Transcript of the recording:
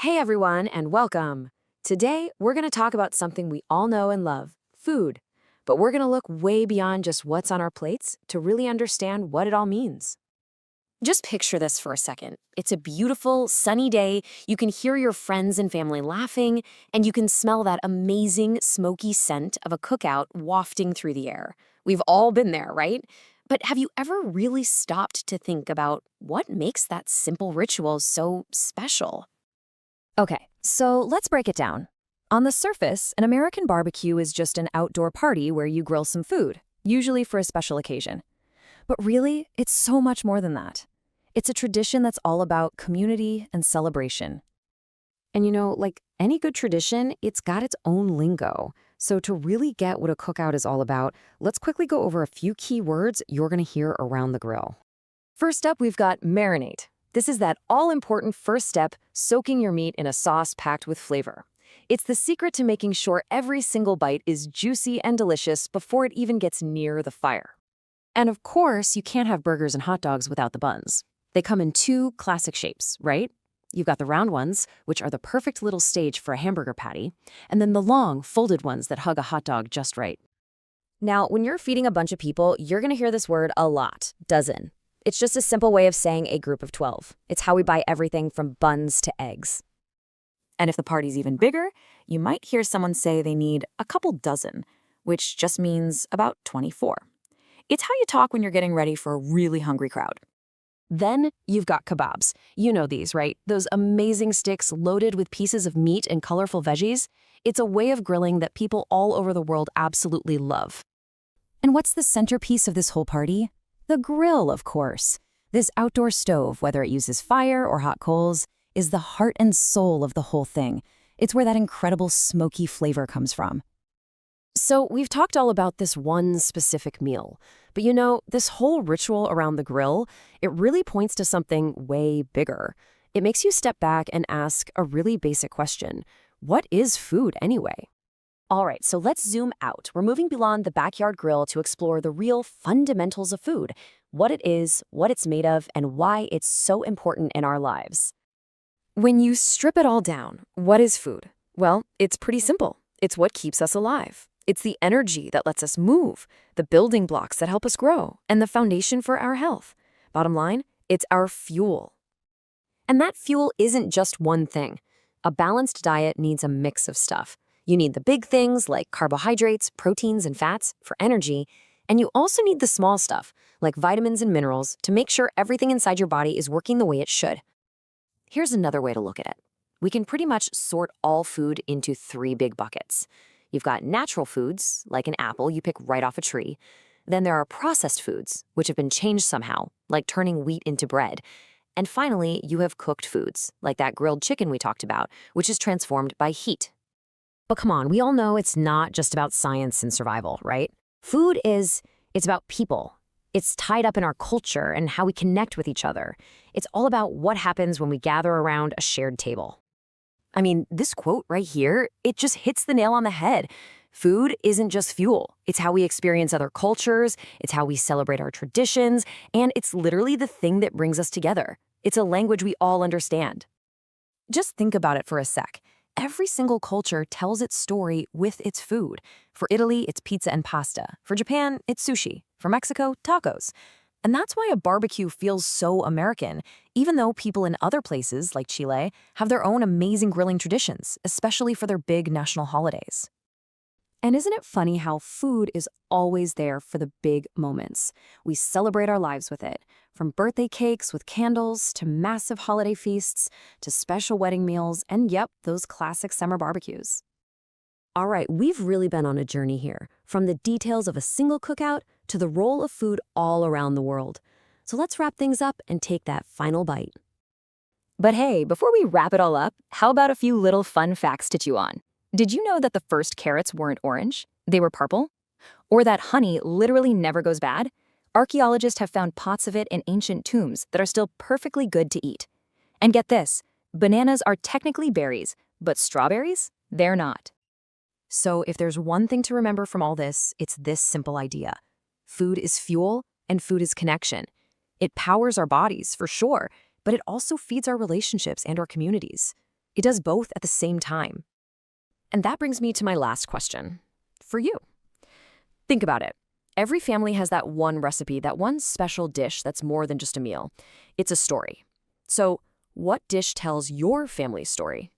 Hey everyone, and welcome. Today, we're going to talk about something we all know and love food. But we're going to look way beyond just what's on our plates to really understand what it all means. Just picture this for a second. It's a beautiful, sunny day. You can hear your friends and family laughing, and you can smell that amazing, smoky scent of a cookout wafting through the air. We've all been there, right? But have you ever really stopped to think about what makes that simple ritual so special? Okay, so let's break it down. On the surface, an American barbecue is just an outdoor party where you grill some food, usually for a special occasion. But really, it's so much more than that. It's a tradition that's all about community and celebration. And like any good tradition, it's got its own lingo. So to really get what a cookout is all about, let's quickly go over a few key words you're going to hear around the grill. First up, we've got marinate. This is that all-important first step, soaking your meat in a sauce packed with flavor. It's the secret to making sure every single bite is juicy and delicious before it even gets near the fire. And of course, you can't have burgers and hot dogs without the buns. They come in two classic shapes, right? You've got the round ones, which are the perfect little stage for a hamburger patty, and then the long, folded ones that hug a hot dog just right. Now, when you're feeding a bunch of people, you're going to hear this word a lot, dozen. It's just a simple way of saying a group of 12. It's how we buy everything from buns to eggs. And if the party's even bigger, you might hear someone say they need a couple dozen, which just means about 24. It's how you talk when you're getting ready for a really hungry crowd. Then you've got kebabs. You know these, right? Those amazing sticks loaded with pieces of meat and colorful veggies. It's a way of grilling that people all over the world absolutely love. And what's the centerpiece of this whole party? The grill, of course. This outdoor stove, whether it uses fire or hot coals, is the heart and soul of the whole thing. It's where that incredible smoky flavor comes from. So we've talked all about this one specific meal, but this whole ritual around the grill, it really points to something way bigger. It makes you step back and ask a really basic question. What is food anyway? All right, so let's zoom out. We're moving beyond the backyard grill to explore the real fundamentals of food, what it is, what it's made of, and why it's so important in our lives. When you strip it all down, what is food? Well, it's pretty simple. It's what keeps us alive. It's the energy that lets us move, the building blocks that help us grow, and the foundation for our health. Bottom line, it's our fuel. And that fuel isn't just one thing. A balanced diet needs a mix of stuff. You need the big things like carbohydrates, proteins, and fats for energy, and you also need the small stuff like vitamins and minerals to make sure everything inside your body is working the way it should. Here's another way to look at it. We can pretty much sort all food into three big buckets. You've got natural foods, like an apple you pick right off a tree. Then there are processed foods, which have been changed somehow, like turning wheat into bread. And finally, you have cooked foods, like that grilled chicken we talked about, which is transformed by heat. But come on, we all know it's not just about science and survival, right? It's about people. It's tied up in our culture and how we connect with each other. It's all about what happens when we gather around a shared table. I mean, this quote right here, it just hits the nail on the head. Food isn't just fuel. It's how we experience other cultures, it's how we celebrate our traditions, and it's literally the thing that brings us together. It's a language we all understand. Just think about it for a sec. Every single culture tells its story with its food. For Italy, it's pizza and pasta. For Japan, it's sushi. For Mexico, tacos. And that's why a barbecue feels so American, even though people in other places, like Chile, have their own amazing grilling traditions, especially for their big national holidays. And isn't it funny how food is always there for the big moments? We celebrate our lives with it, from birthday cakes with candles to massive holiday feasts to special wedding meals and, yep, those classic summer barbecues. All right, we've really been on a journey here, from the details of a single cookout to the role of food all around the world. So let's wrap things up and take that final bite. But hey, before we wrap it all up, how about a few little fun facts to chew on? Did you know that the first carrots weren't orange? They were purple? Or that honey literally never goes bad? Archaeologists have found pots of it in ancient tombs that are still perfectly good to eat. And get this, bananas are technically berries, but strawberries? They're not. So if there's one thing to remember from all this, it's this simple idea. Food is fuel, and food is connection. It powers our bodies, for sure, but it also feeds our relationships and our communities. It does both at the same time. And that brings me to my last question. For you. Think about it. Every family has that one recipe, that one special dish that's more than just a meal. It's a story. So, what dish tells your family's story?